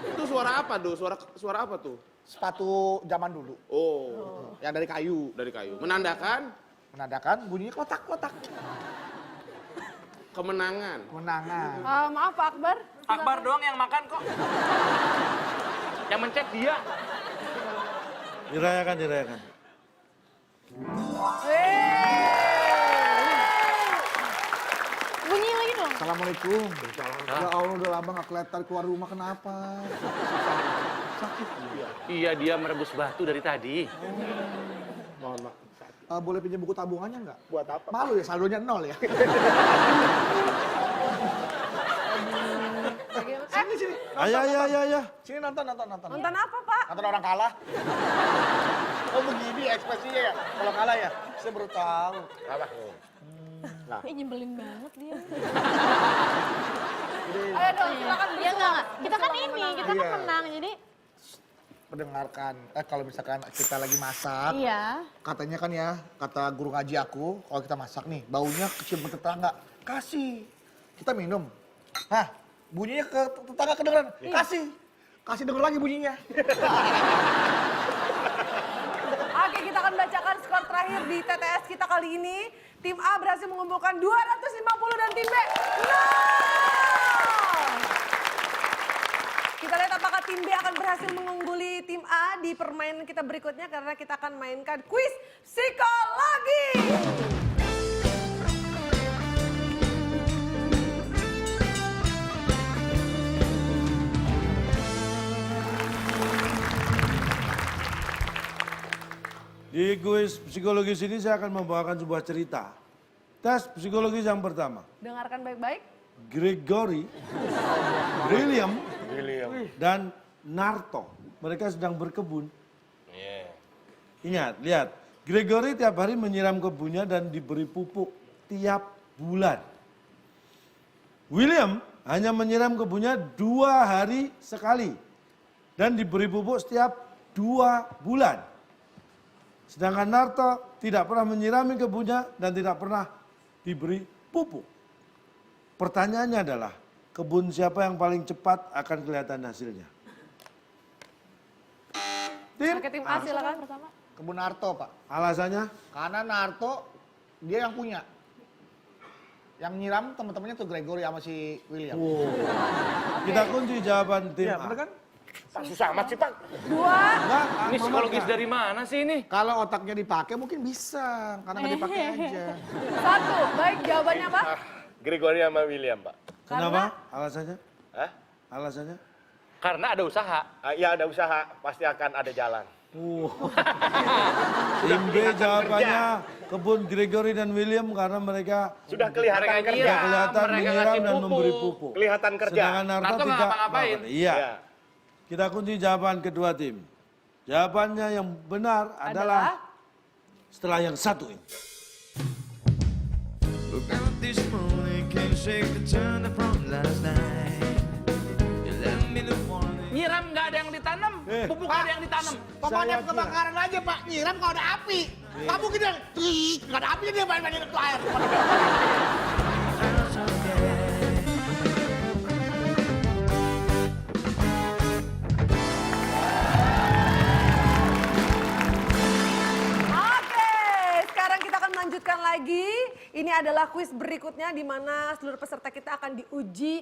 Itu suara apa, Du? Suara apa tuh? Sepatu zaman dulu. Oh, Yang dari kayu. dari kayu. Menandakan Menandakan bunyinya kotak. kemenangan. Kemenangan. Maaf, Pak Akbar. Akbar doang yang makan kok. Yang mencet dia. dirayakan. Bunyi lagi dong. Assalamualaikum. Ya Allah, udah lama gak kelihatan keluar rumah, kenapa? Iya, dia merebus batu dari tadi. Mohon maaf. Boleh pinjam buku tabungannya nggak? Buat apa? Malu ya, saldonya 0 ya. Sini. Ayah. Sini nonton. Nonton apa, Pak? Nonton orang kalah. Oh begini ekspresinya ya, kalau kalah ya. Saya baru tahu. Apa? Ih, nyebelin banget dia. Ayo dong, silakan Ya enggak. Kita kan Silakan ini, menang. kita kan Iya. menang. Jadi Mendengarkan, kalau misalkan kita lagi masak, iya. katanya kan ya, kata guru ngaji aku, kalau kita masak nih, baunya kecium ke tetangga, kasih. Kita minum. Hah, bunyinya ke tetangga kedengeran, kasih. Kasih denger lagi bunyinya. Oke, kita akan bacakan skor terakhir di TTS kita kali ini. Tim A berhasil mengumpulkan 250 dan tim B 0. Kita lihat apakah tim B akan berhasil mengungguli tim A di permainan kita berikutnya karena kita akan mainkan kuis psikologi. Di kuis psikologis ini saya akan membawakan sebuah cerita. Tes psikologis yang pertama. Dengarkan baik-baik. Gregory, William, dan Narto. Mereka sedang berkebun. Ingat, lihat. Gregory tiap hari menyiram kebunnya dan diberi pupuk tiap bulan. William hanya menyiram kebunnya 2 hari sekali. Dan diberi pupuk setiap 2 bulan. Sedangkan Narto tidak pernah menyirami kebunnya dan tidak pernah diberi pupuk. Pertanyaannya adalah, kebun siapa yang paling cepat akan kelihatan hasilnya? Tim, Oke, tim A silakan. Pertama. Kebun Narto, Pak. alasannya? Karena Narto dia yang punya. Yang nyiram teman-temannya tuh Gregory sama si William. Kita kunci jawaban tim Iya, A. bener kan? Pak susah amat sih Pak. Dua. Enggak, Ini psikologis dari mana sih ini? Kalau otaknya dipakai mungkin bisa, karena nggak dipakai aja. Satu. Baik, jawabannya apa? Gregory sama William Pak. Kenapa? Alasannya? Hah? Alasannya? Karena ada usaha. Ya ada usaha, pasti akan ada jalan. Tim B jawabannya kebun Gregory dan William karena mereka Sudah kelihatan Mereka kerja. tidak kelihatan mereka menyiram ngasih dan pupuk. memberi pupuk. Kelihatan kerja. Sedangkan Narto Narto nggak tidak ngapa-ngapain. melakukan. Iya. Ya. Kita kunci jawaban kedua tim. Jawabannya yang benar adalah setelah yang satu ini. Look out this morning, can't shake the turn from last night. You left me the warning. Nyiram nggak ada yang ditanam, pupuk nggak ada yang ditanam. Pemadam Saya kebakaran aja Pak, nyiram kalau ada api. Kamu gini, nggak ada api dia main-mainin ke air. Oke, sekarang kita akan melanjutkan lagi. Ini adalah kuis berikutnya di mana seluruh peserta kita akan diuji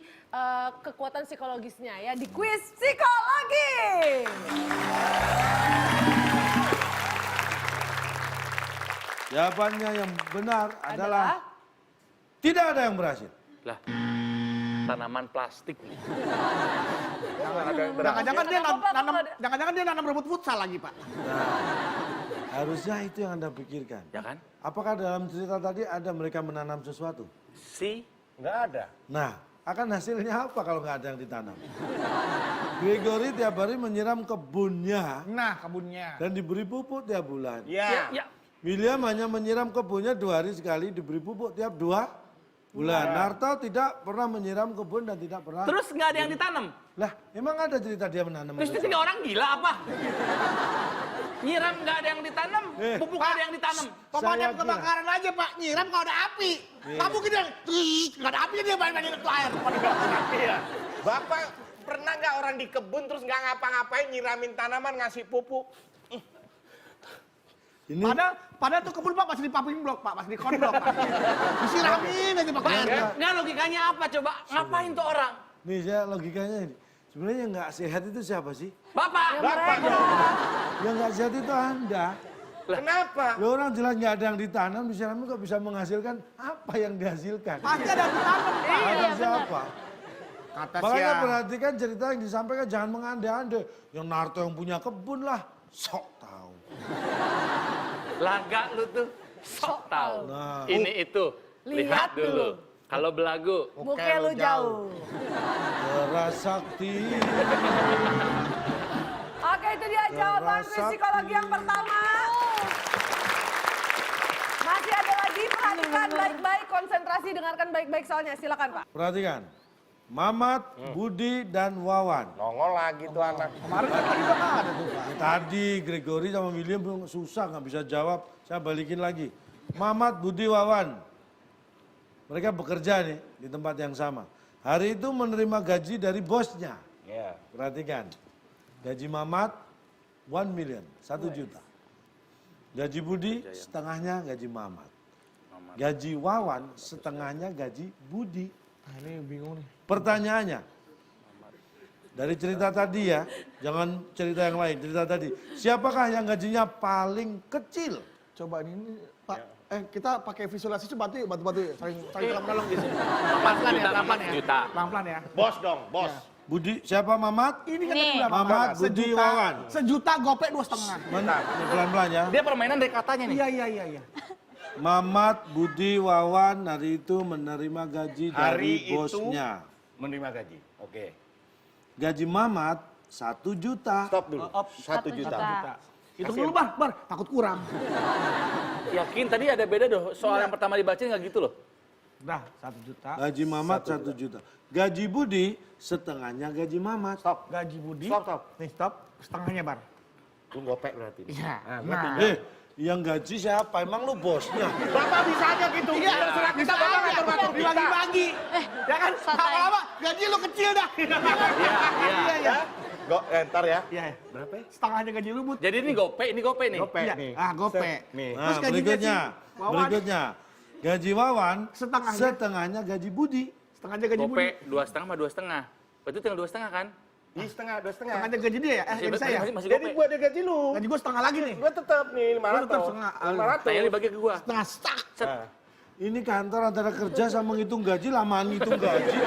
kekuatan psikologisnya ya di kuis psikologi. Jawabannya yang benar adalah tidak ada yang berhasil. Lah, tanaman plastik. Jangan-jangan dia Nggak apa-apa, nanam, kalau ada- jangan-jangan dia nanam rumput futsal lagi Pak. Harusnya itu yang Anda pikirkan. Ya kan? Apakah dalam cerita tadi ada mereka menanam sesuatu? Si Nggak ada. Nah, akan hasilnya apa kalau nggak ada yang ditanam? Gregory tiap hari menyiram kebunnya Nah kebunnya. dan diberi pupuk tiap bulan. Ya. ya, William hanya menyiram kebunnya 2 hari sekali, diberi pupuk tiap 2 bulan. Narto tidak pernah menyiram kebun dan tidak pernah. terus nggak ada yang ditanam. Lah, emang ada cerita dia menanam? Terus itu 3 orang gila apa? Nyiram nggak ada yang ditanam, pupuk nggak ada yang ditanam. Pemadam Saya kira- kebakaran aja Pak, nyiram kalau ada api. Kamu gini, nggak ada api dia main-mainin ke air. Iya. Bapak pernah nggak orang di kebun terus nggak ngapa-ngapain nyiramin tanaman ngasih pupuk? Ini Padahal tuh kebun Pak masih di paving block Pak, masih di konblok Pak. Disiramin aja pakai air. Nggak logikanya apa coba? Ngapain tuh orang? nih saya logikanya ini. Sebenarnya yang nggak sehat itu siapa sih? Bapak. Bapak dong. Yang nggak sehat itu Anda. Kenapa? Lo orang jelas nggak ada yang ditanam, disiramin kok bisa menghasilkan apa yang dihasilkan? Pasti ada yang ditanam Pak. Ada siapa? Kata Makanya siapa? perhatikan cerita yang disampaikan, jangan mengandai-andai. Yang Narto yang punya kebun lah, sok tahu. Laga lu tuh sok tahu. Nah. Ini itu. Lihat Lihat dulu. dulu. Kalau belagu. Buke lu jauh. Terasakti. Oke, itu dia jawaban kuis Terasa- psikologi yang pertama. Masih ada lagi, perhatikan baik-baik, konsentrasi, dengarkan baik-baik soalnya. Silakan Pak. Perhatikan. Mamat, Budi, dan Wawan. Nongol lagi tuh anak. Kemarin kan tadi udah nggak ada tuh Pak. Tadi Gregory sama William belum susah nggak bisa jawab. Saya balikin lagi. Mamat, Budi, Wawan. Mereka bekerja nih di tempat yang sama. Hari itu menerima gaji dari bosnya. Iya. Perhatikan. Gaji Mamat 1 million, 1 juta. Gaji Budi setengahnya gaji Mamat. Gaji Wawan setengahnya gaji Budi. Nah, ini bingung nih. Pertanyaannya, dari cerita tadi ya, jangan cerita yang lain, cerita tadi. Siapakah yang gajinya paling kecil? Coba ini Pak, kita pakai visualisasi coba bantu bantu saling dalam Juta, pelan-pelan ya, pelan-pelan ya. juta. Pelan-pelan ya. Bos dong, bos. Budi, siapa Mamat? Ini kan Nih. tadi udah Mamat, Budi, Wawan. Sejuta gopek 2,5. Mana? Nih, pelan-pelan ya. Dia permainan dari katanya nih. Iya. Mamat, Budi, Wawan hari itu menerima gaji dari Hari itu bosnya. menerima gaji. Oke. Gaji Mamat 1 juta. Stop dulu. 1 1 juta. juta. Hitung dulu bar, takut kurang. Yakin tadi ada beda doh. Soal yang pertama dibacain nggak gitu loh. Udah, 1 juta. Gaji Mamat 1 juta. Gaji Budi setengahnya gaji Mamat. Stop. Gaji Budi. Stop. Nih stop, setengahnya bar. Lu gopek berarti. Iya. Nah, Nah, Eh, yang gaji siapa? Emang lu bosnya? Bapak bisa aja gitu. Iya, Terserah bisa kita, Bapak aja. ngatur-ngatur kita. Dibagi-bagi. Ya kan? santai. Lama-lama gaji lu kecil dah. Iya, iya. Ntar ya. Iya, berapa ya? Setengahnya gaji lu, Bud. Jadi ini gope nih. Gope Iya. nih. Ah, gope. Nih. Nah, Terus gajinya berikutnya, si Wawan. berikutnya. Gaji Wawan, Setengahnya. setengahnya gaji Budi. Setengahnya gaji Budi. Gope 2,5 sama 2,5. Berarti tinggal 2,5 kan? Di setengah, 2,5. Setengahnya gaji dia ya? Gaji saya. Masih Jadi gope. gua ada gaji lu. Gaji gua setengah lagi nih. Gua tetap nih 500. Gua tetap setengah. 500. Tanya dibagi ke gua. Setengah sak. Nah, Ini kantor antara kerja sama ngitung gaji, lamaan ngitung gaji.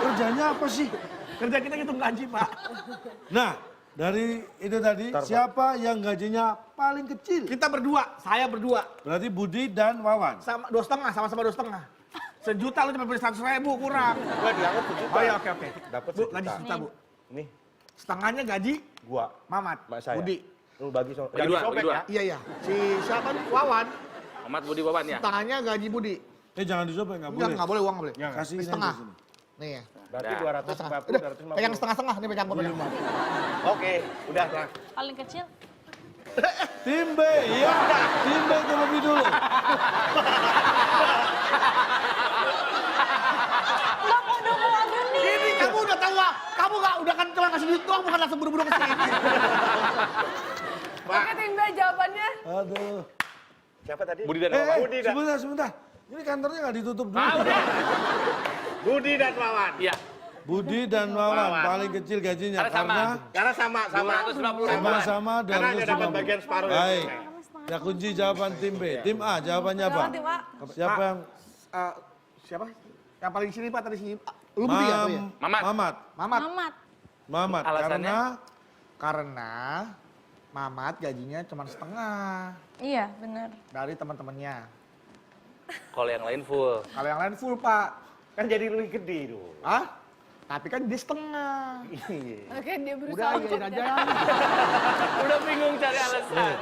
Kerjanya apa sih? Kerja kita ngitung gaji, Pak. Nah, dari itu tadi, siapa yang gajinya paling kecil? Kita berdua, saya berdua. Berarti Budi dan Wawan. Sama 2,5, sama-sama 2,5. Sejuta lu cuma beli 100.000 kurang. gua dianggap 7 juta. Oh iya, oke. Dapat Bu, 1 gaji juta. sejuta, Bu. Nih, Setengahnya gaji gua, Mamat, mak saya. Budi. Lu bagi so. Bagi dua, bagi dua. ya. Iya, iya. Si siapa nih? Wawan, Ahmad Budi Wawan ya? setengahnya gaji Budi. Jangan disobek, nggak Enggak, boleh. nggak boleh uang, nggak boleh. Kasih ini Setengah. di sini. Nih ya. Berarti Dah. 250, Udah, 250. pegang setengah-setengah, nih pegang gua pegang. Oke, udah lah. Paling kecil. Tim B, iya. Tim B terlebih dulu. Nggak mau dong lagu nih. Ini kamu udah tahu, kamu nggak udah kan cuma kasih duit doang, bukan langsung buru-buru ke sini. Oke, tim B jawabannya. Aduh. Siapa tadi? Budi dan Wawan. Budi dan Sebentar. Ini kantornya nggak ditutup dulu. Ah, udah. Budi dan Wawan. Iya. Budi dan Wawan Wawan. paling kecil gajinya Karena sama. Karena sama. 250. sama-sama Karena dia dapat 250. bagian separuh. Baik. Ya kunci jawaban tim B. Tim A jawabannya apa? Jawaban tim A. Siapa yang Siapa? Yang paling sini Pak tadi si lu Budi ya tuh ya? Mamat. Mamat. Mamat. Mamat. Alasannya? Karena Mamat gajinya cuma setengah Iya, bener. dari teman-temannya. Kalau yang lain full. Kalau yang lain full, Pak. Kan jadi lebih gede dong. Hah? Tapi kan dia setengah. Oke, dia Udah, berusaha untuk iyain aja. Udah bingung cari alasan.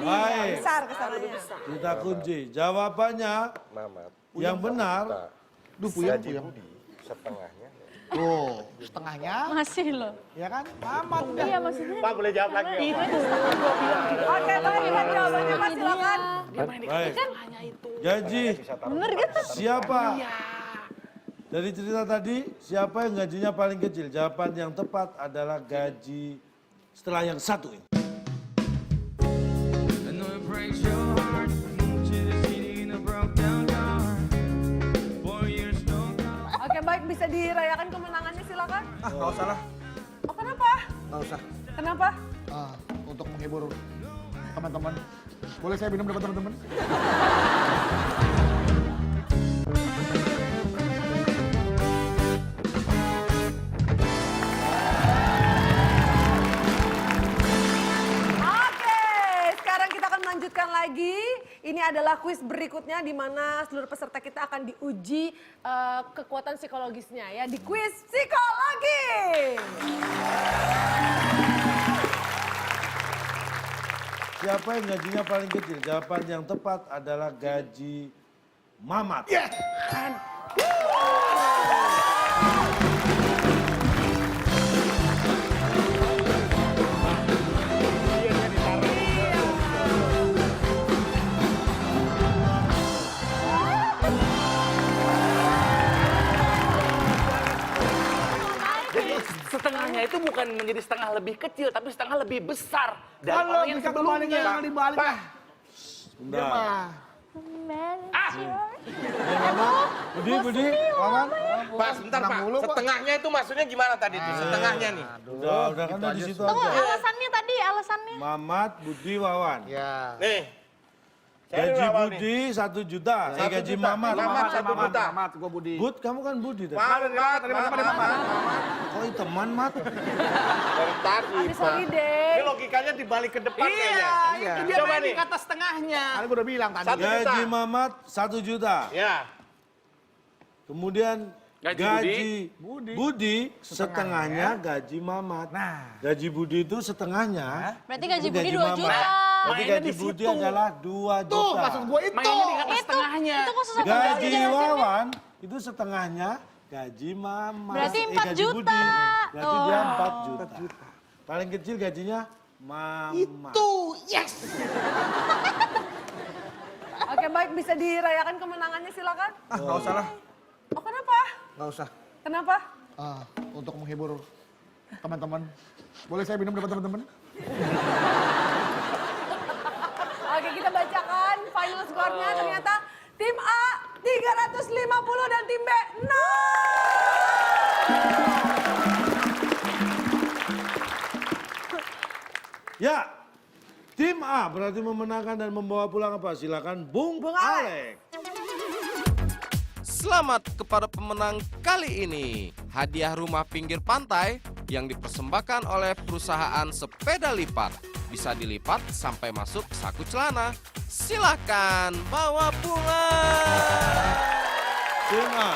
Baik. besar kesananya. Kita kunci. Jawabannya Mamat. yang benar. Duh, puyeng, Gaji puyeng. Budi setengahnya. Tuh, setengahnya, Masih loh. ya kan? Mamat udah. Iya, maksudnya. Pak boleh jawab lagi ya? Pak? Oke, baik. Lihat jawabannya, Mas. Silakan. Baik. Gaji. Bener kan? Siapa? Dari cerita tadi, siapa yang gajinya paling kecil? Jawaban yang tepat adalah gaji setelah yang satu ini. I know it breaks your heart. Moved to the city in a broke down car. 4 years no car. Oke, baik. Bisa dirayakan kemenangannya, silakan. Ah, nggak usah lah. Oh, kenapa? Nggak usah. Kenapa? Untuk menghibur teman-teman. Boleh saya minum depan teman-teman? Oke, sekarang kita akan melanjutkan lagi. Ini adalah kuis berikutnya di mana seluruh peserta kita akan diuji kekuatan psikologisnya ya di kuis psikologi. Siapa yang gajinya paling kecil? Jawaban yang tepat adalah gaji Mamat. Jadi setengahnya itu bukan menjadi setengah lebih kecil, tapi setengah lebih besar dari Kalau orang yang bisa kembali sebelumnya. jangan dibalik lah. Bentar. Budi, iya, Wawan. Pak, sebentar Pak. dulu, Pak. Setengahnya itu maksudnya gimana tadi tuh? Setengahnya nih. Udah kan udah di situ Tunggu, aja. alasannya tadi, alasannya. Mamat, Budi, Wawan. Ya. Nih. Saya Gaji dulu awal nih. Budi 1 juta. 1 Gaji juta. Mamat. Mamat 1 juta. Mamat, gua Budi. Bud, kamu kan Budi tadi. Mamat, Mamat. Kok itu teman, Mat? Dari tadi, Tapi Pak. sorry deh. Ini logikanya dibalik ke depan kayaknya. Iya. Dia coba nih. kata setengahnya. Kan gua udah bilang tadi. 1 juta. Gaji Mamat 1 juta. Ya. Kemudian Gaji gaji Budi setengahnya gaji Mamat. Nah. Gaji Budi itu setengahnya. Berarti gaji itu Budi 2 Mamat. juta. Berarti Mainnya gaji di Budi situ. adalah 2 juta. Tuh, maksud gua itu. Mainnya di kata setengahnya. Itu khusus apa? Gaji Wawan itu setengahnya gaji Mamat. Berarti 4 gaji juta. Budi. Berarti dia Oh. 4 juta. Paling kecil gajinya Mamat. Itu, yes. baik bisa dirayakan kemenangannya silakan. Nggak usah lah. Oh kenapa? Nggak usah. Kenapa? Untuk menghibur teman-teman. Boleh saya minum depan teman-teman? Oke, kita bacakan final skornya. Ternyata tim A 350 dan tim B 0. Ya, tim A berarti memenangkan dan membawa pulang apa? Silakan Bung Alek. Selamat kepada pemenang kali ini. Hadiah rumah pinggir pantai yang dipersembahkan oleh perusahaan sepeda lipat. Bisa dilipat sampai masuk saku celana. Silahkan bawa pulang. Tim A,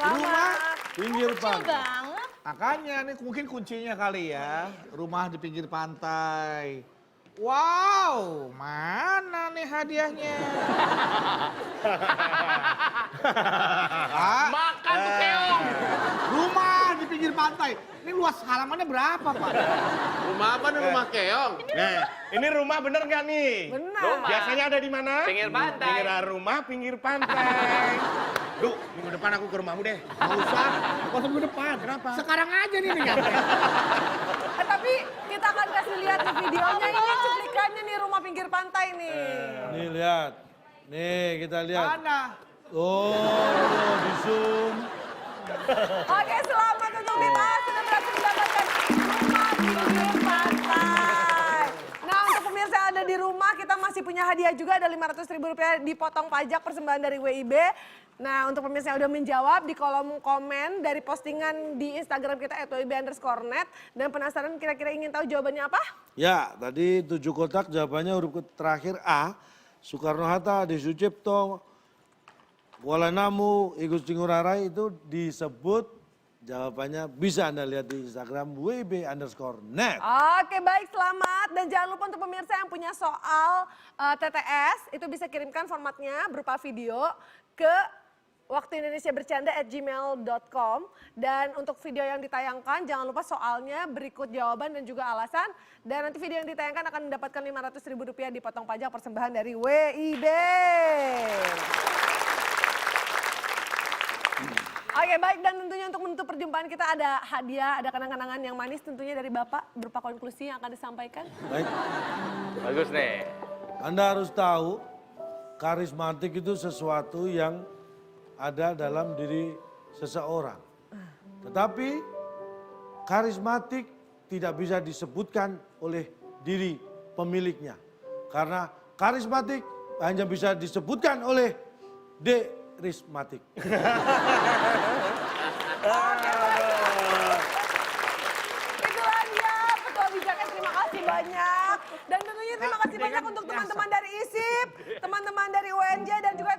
rumah Selamat. pinggir Kecil pantai. banget. Makanya ini mungkin kuncinya kali ya. Rumah di pinggir pantai. Wow, mana nih hadiahnya? Makan tuh keong. Rumah di pinggir pantai. Ini luas halamannya berapa, Pak? Rumah apa nih, rumah keong? Nah, ini rumah bener nggak nih? Benar. Rumah. Biasanya ada di mana? Pinggir pantai. Pinggir rumah, pinggir pantai. Duh, minggu depan aku ke rumahmu deh. Nggak usah, nggak usah minggu depan. Kenapa? Sekarang aja nih nyampe. Tapi kita akan kasih lihat di videonya ini cuplikannya nih rumah pinggir pantai nih. Nih lihat, nih kita lihat. Mana? Oh, di zoom. Oke, selamat untuk tim A sudah berhasil mendapatkan rumah pinggir pantai. Nah, untuk pemirsa yang ada di rumah, kita masih punya hadiah juga, ada Rp500.000 dipotong pajak persembahan dari WIB. Nah, untuk pemirsa yang udah menjawab di kolom komen dari postingan di Instagram kita @wib_net dan penasaran kira-kira ingin tahu jawabannya apa? Ya, tadi 7 kotak jawabannya huruf terakhir A. Soekarno-Hatta, Adi Sucipto, Kuala Namu, I Gusti Ngurah Rai itu disebut jawabannya bisa Anda lihat di Instagram WIB_net. Oke, baik, selamat. Dan jangan lupa untuk pemirsa yang punya soal TTS, itu bisa kirimkan formatnya berupa video ke waktuindonesiabercanda@gmail.com. Dan untuk video yang ditayangkan, jangan lupa soalnya, berikut jawaban dan juga alasan. Dan nanti video yang ditayangkan akan mendapatkan Rp500.000 dipotong pajak persembahan dari WIB. Oke, baik, dan tentunya untuk menutup perjumpaan kita ada hadiah, ada kenang-kenangan yang manis tentunya dari Bapak berupa konklusi yang akan disampaikan. Baik, Bagus nih. Anda harus tahu karismatik itu sesuatu yang ada dalam diri seseorang. Tetapi karismatik tidak bisa disebutkan oleh diri pemiliknya. Karena karismatik hanya bisa disebutkan oleh Rismatik. Itulah dia Petua Bijaknya, terima kasih banyak. Dan tentunya terima kasih banyak untuk teman-teman dari ISIP, teman-teman dari UNJ dan juga